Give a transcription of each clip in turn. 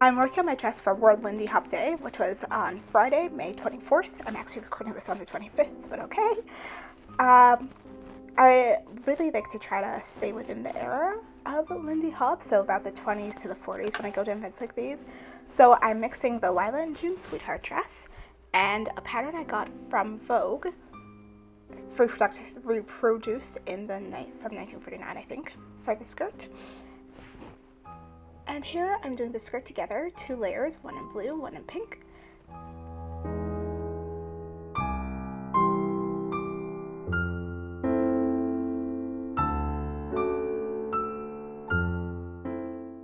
I'm working on my dress for World Lindy Hop Day, which was on Friday, May 24th. I'm actually recording this on the 25th, but okay. I really like to try to stay within the era of Lindy Hop, so about the 20s to the 40s when I go to events like these. So I'm mixing the Lila June Sweetheart dress and a pattern I got from Vogue, reproduced in the from 1949, I think, for the skirt. And here I'm doing the skirt together, 2 layers, one in blue, one in pink.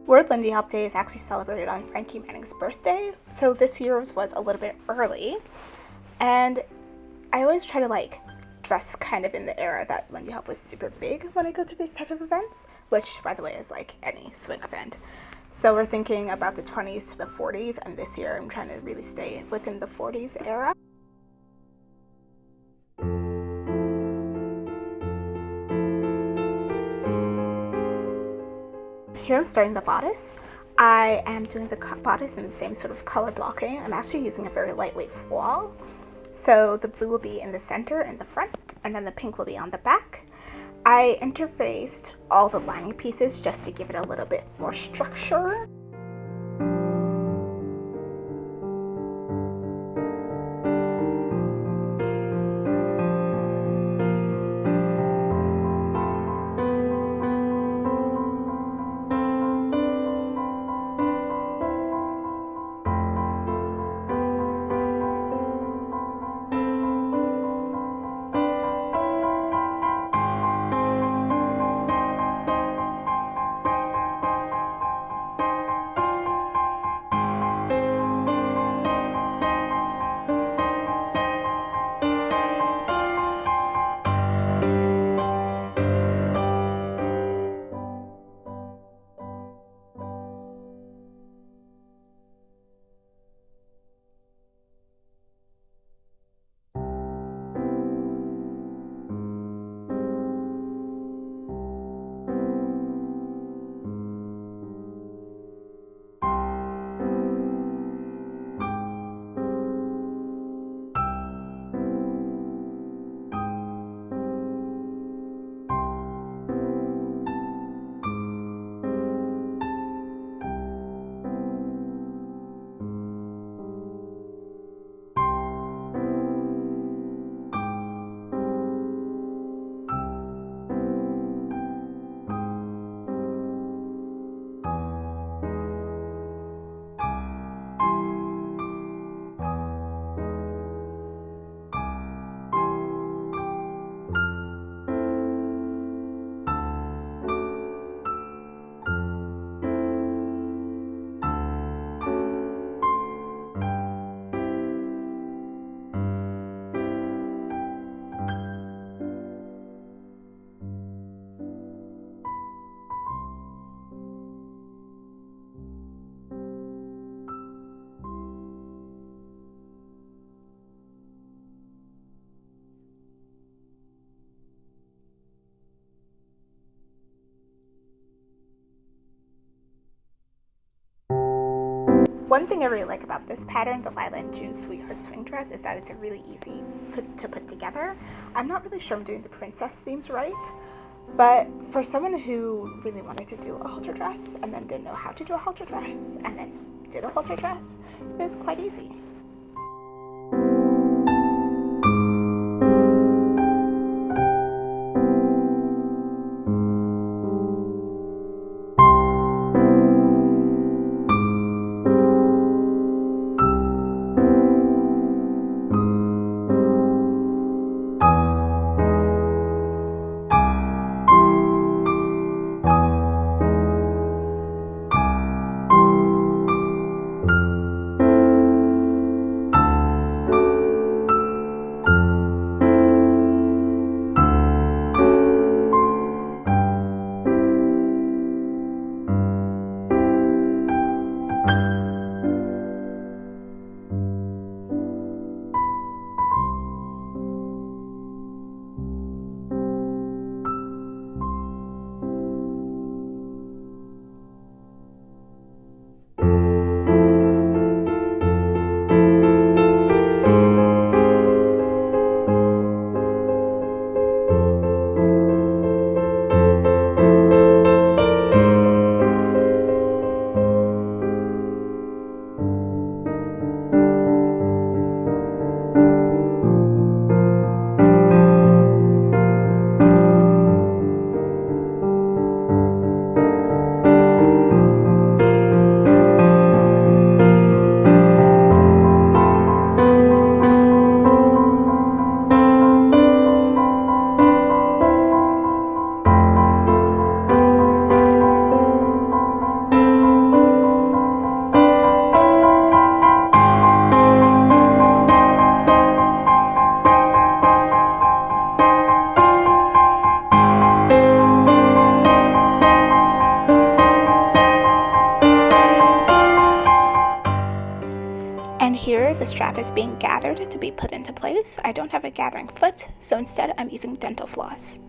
World Lindy Hop Day is actually celebrated on Frankie Manning's birthday, so this year's was a little bit early. And I always try to dress kind of in the era that Lindy Hop was super big when I go to these type of events, which by the way is like any swing event. So we're thinking about the 20s to the 40s, and this year I'm trying to really stay within the 40s era. Here I'm starting the bodice. I am doing the bodice in the same sort of color blocking. I'm actually using a very lightweight voile. So the blue will be in the center in the front, and then the pink will be on the back. I interfaced all the lining pieces just to give it a little bit more structure. One thing I really like about this pattern, the Lila June Sweetheart Swing dress, is that it's a really easy to put together. I'm not really sure I'm doing the princess seams right, but for someone who really wanted to do a halter dress and then didn't know how to do a halter dress and then did a halter dress, it was quite easy. is being gathered to be put into place. I don't have a gathering foot, so instead I'm using dental floss.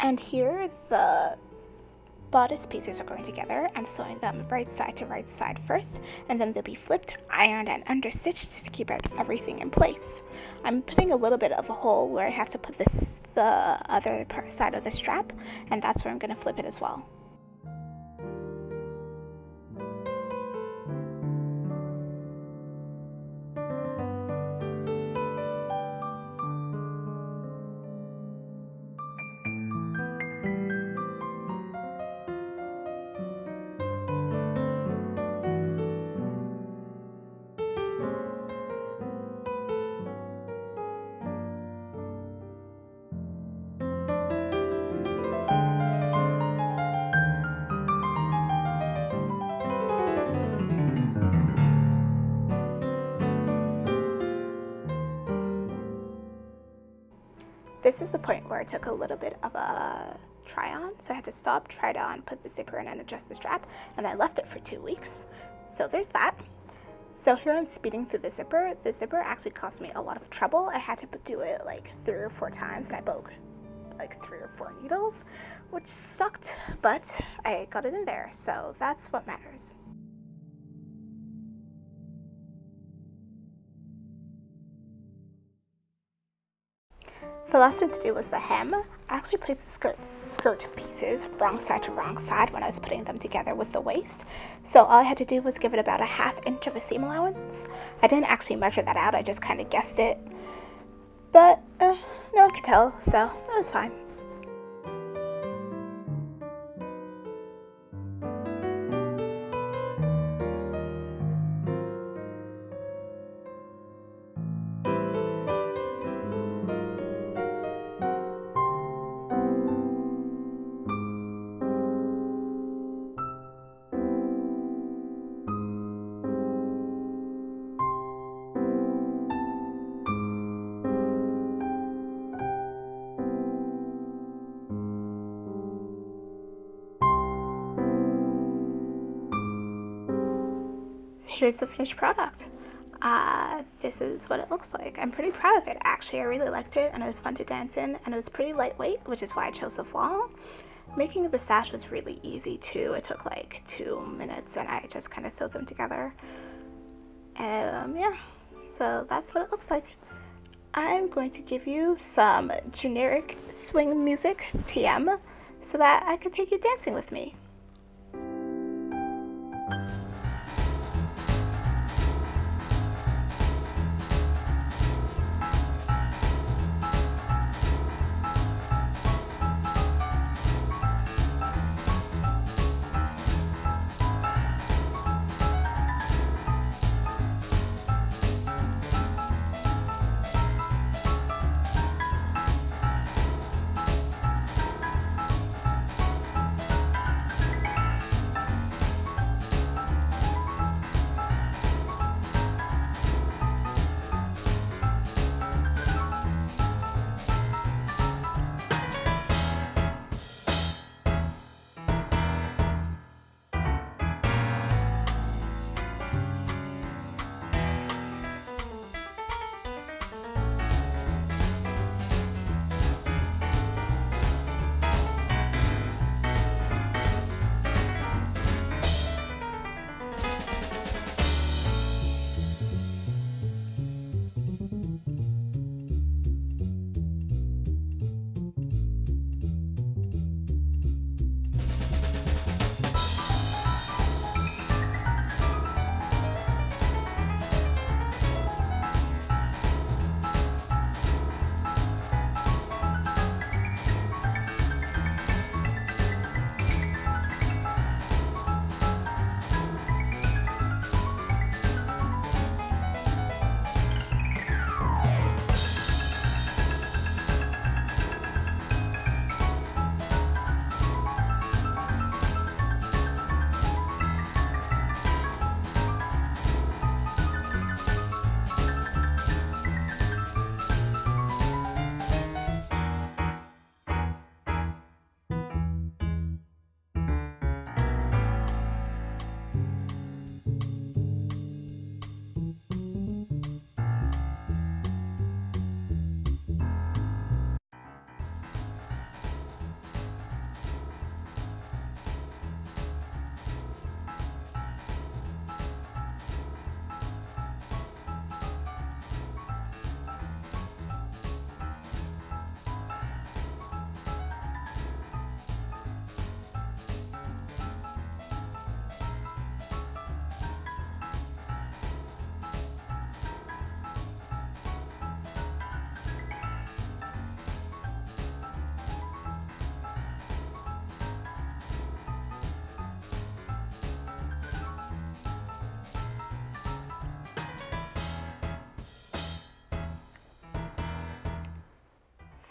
And here the bodice pieces are going together. I'm sewing them right side first, and then they'll be flipped, ironed, and understitched to keep everything in place. I'm putting a little bit of a hole where I have to put the other side of the strap, and that's where I'm going to flip it as well. This is the point where I took a little bit of a try on, so I had to stop, try it on, put the zipper in, and adjust the strap, and I left it for 2 weeks. So there's that. So here I'm speeding through the zipper. The zipper actually caused me a lot of trouble. I had to do it like 3 or 4 times, and I broke like 3 or 4 needles, which sucked, but I got it in there, so that's what matters. The last thing to do was the hem. I actually placed the skirt pieces wrong side to wrong side when I was putting them together with the waist. So all I had to do was give it about a 1/2 inch of a seam allowance. I didn't actually measure that out, I just kind of guessed it. But no one could tell, so it was fine. Here's the finished product. This is what it looks like. I'm pretty proud of it, actually. I really liked it, and it was fun to dance in, and it was pretty lightweight, which is why I chose the floral. Making the sash was really easy too. It took like 2 minutes, and I just kind of sewed them together. Yeah, so that's what it looks like. I'm going to give you some generic swing music, TM, so that I can take you dancing with me.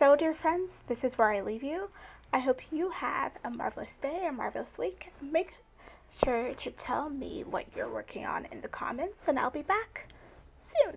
So, dear friends, this is where I leave you. I hope you have a marvelous day, a marvelous week. Make sure to tell me what you're working on in the comments, and I'll be back soon.